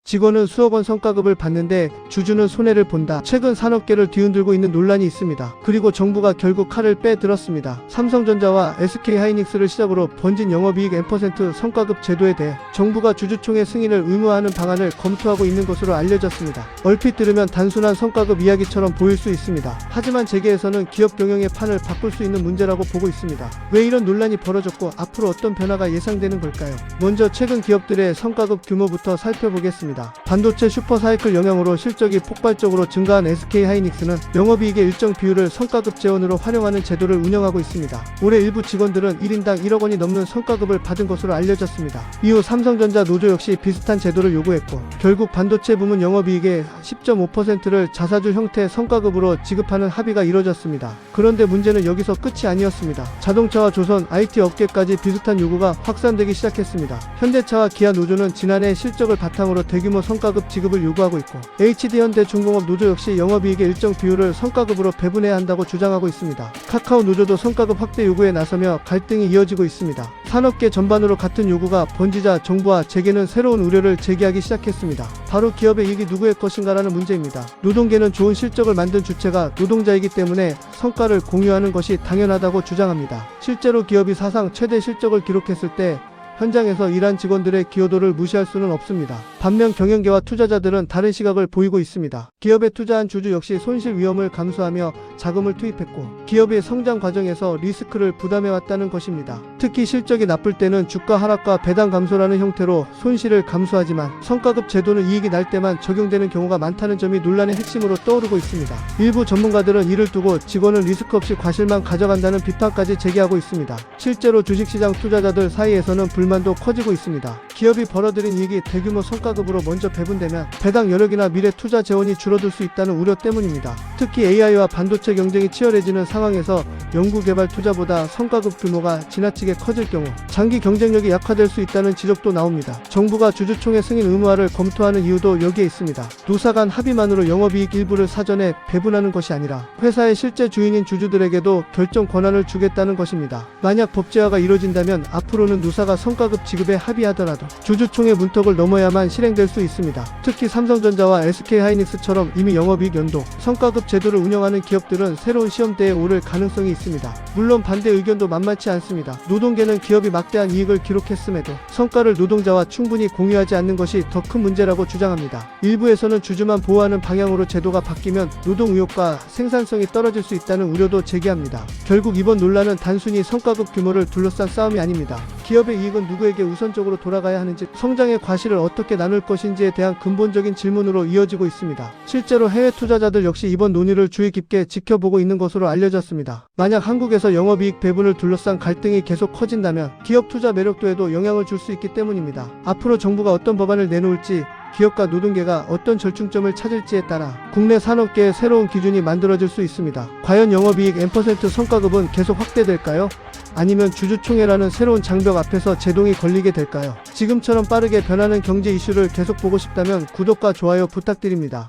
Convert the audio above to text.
직원은 수억 원 성과급을 받는데 주주는 손해를 본다. 최근 산업계를 뒤흔들고 있는 논란이 있습니다. 그리고 정부가 결국 칼을 빼들었습니다. 삼성전자와 SK하이닉스를 시작으로 번진 영업이익 N% 성과급 제도에 대해 정부가 주주총회 승인을 의무화하는 방안을 검토하고 있는 것으로 알려졌습니다. 얼핏 들으면 단순한 성과급 이야기처럼 보일 수 있습니다. 하지만 재계에서는 기업 경영의 판을 바꿀 수 있는 문제라고 보고 있습니다. 왜 이런 논란이 벌어졌고 앞으로 어떤 변화가 예상되는 걸까요? 먼저 최근 기업들의 성과급 규모부터 살펴보겠습니다. 반도체 슈퍼사이클 영향으로 실적이 폭발적으로 증가한 SK하이닉스는 영업이익의 일정 비율을 성과급 재원으로 활용하는 제도를 운영하고 있습니다. 올해 일부 직원들은 1인당 1억 원이 넘는 성과급을 받은 것으로 알려졌습니다. 이후 삼성전자 노조 역시 비슷한 제도를 요구했고 결국 반도체 부문 영업이익의 10.5%를 자사주 형태의 성과급으로 지급하는 합의가 이뤄졌습니다. 그런데 문제는 여기서 끝이 아니었습니다. 자동차와 조선, IT 업계까지 비슷한 요구가 확산되기 시작했습니다. 현대차와 기아 노조는 지난해 실적을 바탕으로 대규모 성과급 지급을 요구하고 있고 HD현대중공업 노조 역시 영업이익의 일정 비율을 성과급으로 배분해야 한다고 주장하고 있습니다. 카카오 노조도 성과급 확대 요구에 나서며 갈등이 이어지고 있습니다. 산업계 전반으로 같은 요구가 번지자 정부와 재계는 새로운 우려를 제기하기 시작했습니다. 바로 기업의 이익이 누구의 것인가라는 문제입니다. 노동계는 좋은 실적을 만든 주체가 노동자이기 때문에 성과를 공유하는 것이 당연하다고 주장합니다. 실제로 기업이 사상 최대 실적을 기록했을 때 현장에서 일한 직원들의 기여도를 무시할 수는 없습니다. 반면 경영계와 투자자들은 다른 시각을 보이고 있습니다. 기업에 투자한 주주 역시 손실 위험을 감수하며 자금을 투입했고 기업의 성장 과정에서 리스크를 부담해왔다는 것입니다. 특히 실적이 나쁠 때는 주가 하락과 배당 감소라는 형태로 손실을 감수하지만 성과급 제도는 이익이 날 때만 적용되는 경우가 많다는 점이 논란의 핵심으로 떠오르고 있습니다. 일부 전문가들은 이를 두고 직원은 리스크 없이 과실만 가져간다는 비판까지 제기하고 있습니다. 실제로 주식시장 투자자들 사이에서는 불만도 커지고 있습니다. 기업이 벌어들인 이익이 대규모 성과급으로 먼저 배분되면 배당 여력이나 미래 투자 재원이 줄어들 수 있다는 우려 때문입니다. 특히 AI와 반도체 경쟁이 치열해지는 상황에서 연구개발 투자보다 성과급 규모가 지나치게 커질 경우 장기 경쟁력이 약화될 수 있다는 지적도 나옵니다. 정부가 주주총회 승인 의무화를 검토하는 이유도 여기에 있습니다. 노사 간 합의만으로 영업이익 일부를 사전에 배분하는 것이 아니라 회사의 실제 주인인 주주들에게도 결정 권한을 주겠다는 것입니다. 만약 법제화가 이뤄진다면 앞으로는 노사가 성과급 지급에 합의하더라도 주주총회 문턱을 넘어야만 실행될 수 있습니다. 특히 삼성전자와 SK하이닉스처럼 이미 영업이익 연동, 성과급 제도를 운영하는 기업들은 새로운 시험대에 오를 가능성이 있습니다. 물론 반대 의견도 만만치 않습니다. 노동계는 기업이 막대한 이익을 기록했음에도 성과를 노동자와 충분히 공유하지 않는 것이 더 큰 문제라고 주장합니다. 일부에서는 주주만 보호하는 방향으로 제도가 바뀌면 노동 의욕과 생산성이 떨어질 수 있다는 우려도 제기합니다. 결국 이번 논란은 단순히 성과급 규모를 둘러싼 싸움이 아닙니다. 기업의 이익은 누구에게 우선적으로 돌아가야 하는지, 성장의 과실을 어떻게 나눌 것인지에 대한 근본적인 질문으로 이어지고 있습니다. 실제로 해외 투자자들 역시 이번 논의를 주의 깊게 지켜보고 있는 것으로 알려졌습니다. 만약 한국에서 영업이익 배분을 둘러싼 갈등이 계속 커진다면 기업 투자 매력도에도 영향을 줄 수 있기 때문입니다. 앞으로 정부가 어떤 법안을 내놓을지, 기업과 노동계가 어떤 절충점을 찾을지에 따라 국내 산업계의 새로운 기준이 만들어질 수 있습니다. 과연 영업이익 N% 성과급은 계속 확대될까요? 아니면 주주총회라는 새로운 장벽 앞에서 제동이 걸리게 될까요? 지금처럼 빠르게 변하는 경제 이슈를 계속 보고 싶다면 구독과 좋아요 부탁드립니다.